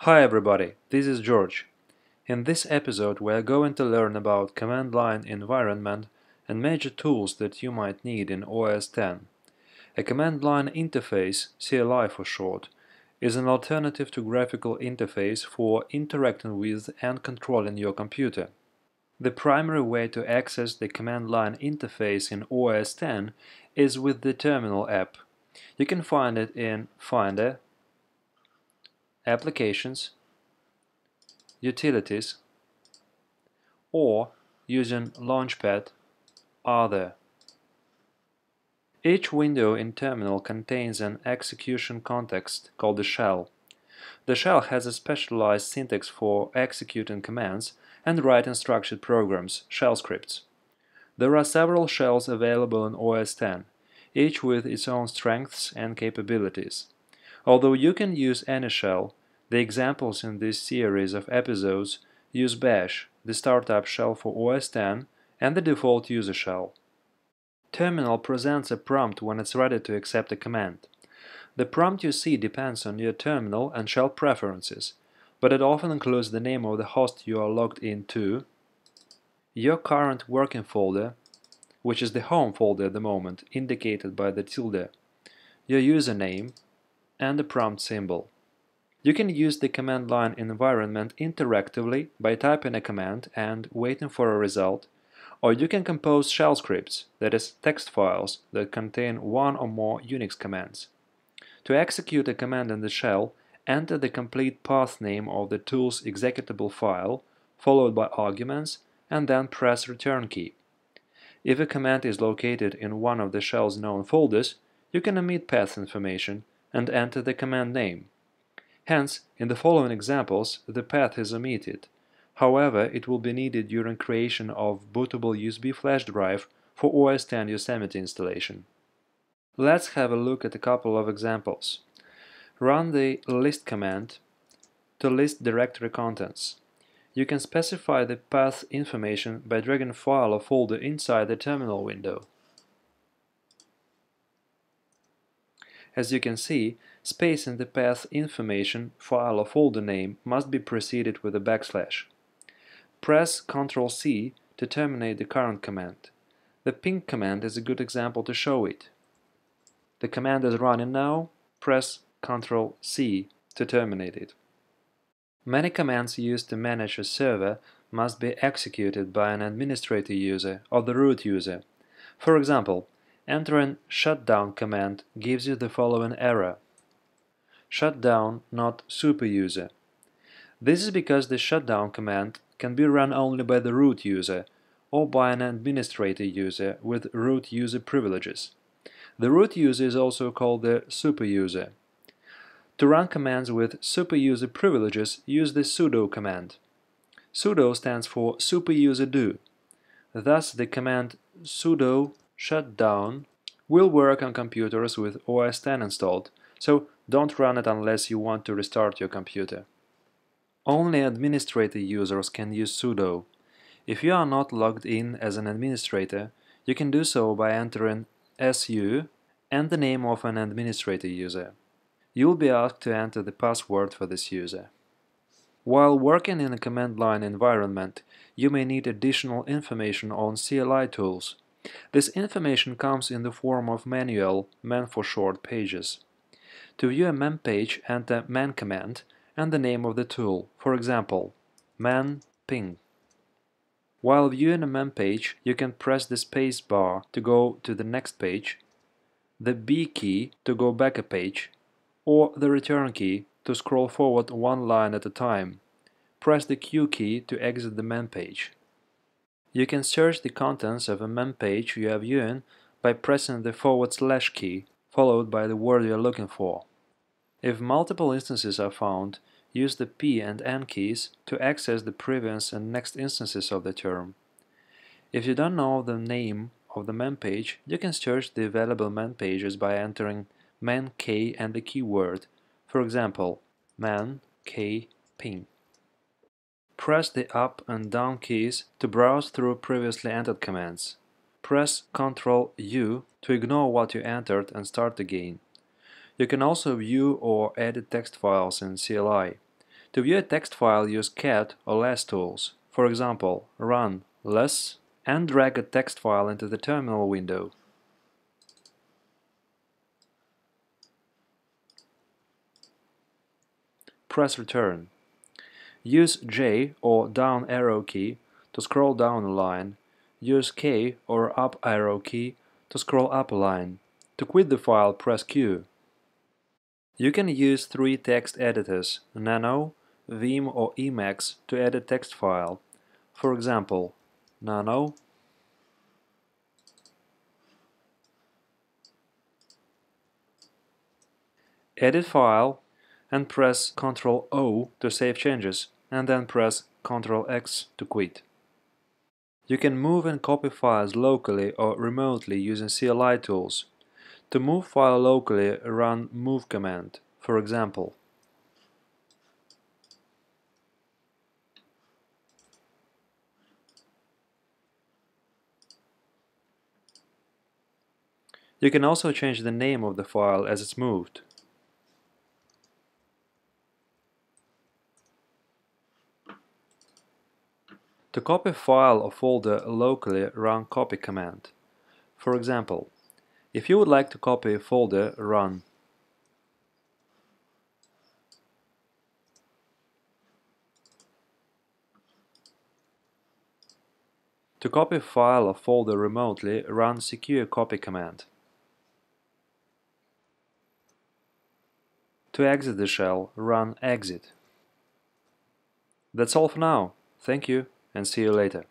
Hi everybody, this is George. In this episode we are going to learn about command line environment and major tools that you might need in OS X. A command line interface, CLI for short, is an alternative to graphical interface for interacting with and controlling your computer. The primary way to access the command line interface in OS X is with the Terminal app. You can find it in Finder, Applications, Utilities, or using Launchpad, Other. Each window in Terminal contains an execution context called the shell. The shell has a specialized syntax for executing commands and writing structured programs, shell scripts. There are several shells available in OS X, each with its own strengths and capabilities. Although you can use any shell, the examples in this series of episodes use Bash, the startup shell for OS X, and the default user shell. Terminal presents a prompt when it's ready to accept a command. The prompt you see depends on your terminal and shell preferences, but it often includes the name of the host you are logged into, your current working folder, which is the home folder at the moment, indicated by the tilde, your username, and the prompt symbol. You can use the command line environment interactively by typing a command and waiting for a result, or you can compose shell scripts, that is, text files that contain one or more Unix commands. To execute a command in the shell, enter the complete path name of the tool's executable file, followed by arguments, and then press return key. If a command is located in one of the shell's known folders, you can omit path information and enter the command name. Hence, in the following examples, the path is omitted. However, it will be needed during creation of bootable USB flash drive for OS X Yosemite installation. Let's have a look at a couple of examples. Run the list command to list directory contents. You can specify the path information by dragging a file or folder inside the terminal window. As you can see, space in the path information file or folder name must be preceded with a backslash. Press Ctrl+C to terminate the current command. The ping command is a good example to show it. The command is running now. Press Ctrl+C to terminate it. Many commands used to manage a server must be executed by an administrator user or the root user. For example, entering shutdown command gives you the following error: shutdown not superuser. This is because the shutdown command can be run only by the root user or by an administrator user with root user privileges. The root user is also called the superuser. To run commands with superuser privileges, use the sudo command. Sudo stands for superuserdo. Thus, the command sudo shutdown will work on computers with OS X installed, so don't run it unless you want to restart your computer. Only administrator users can use sudo. If you are not logged in as an administrator, you can do so by entering su and the name of an administrator user. You will be asked to enter the password for this user. While working in a command line environment, you may need additional information on CLI tools. This information comes in the form of manual, man for short, pages. To view a man page, enter man command and the name of the tool, for example, man ping. While viewing a man page, you can press the space bar to go to the next page, the B key to go back a page, or the return key to scroll forward one line at a time. Press the Q key to exit the man page. You can search the contents of a man page you are viewing by pressing the / key, followed by the word you are looking for. If multiple instances are found, use the P and N keys to access the previous and next instances of the term. If you don't know the name of the man page, you can search the available man pages by entering man k and the keyword, for example, man k ping. Press the up and down keys to browse through previously entered commands. Press Ctrl U to ignore what you entered and start again. You can also view or edit text files in CLI. To view a text file, use cat or less tools. For example, run less and drag a text file into the terminal window. Press return. Use J or down arrow key to scroll down a line. Use K or up arrow key to scroll up a line. To quit the file, press Q. You can use 3 text editors, Nano, Vim or Emacs, to edit text file. For example, Nano, edit file, and press Ctrl O to save changes, and then press Ctrl X to quit. You can move and copy files locally or remotely using CLI tools. To move file locally, run move command. For example, you can also change the name of the file as it's moved. To copy file or folder locally, run copy command. For example, if you would like to copy a folder, run To copy a file or folder remotely, run secure copy command. To exit the shell, run exit. That's all for now. Thank you and see you later.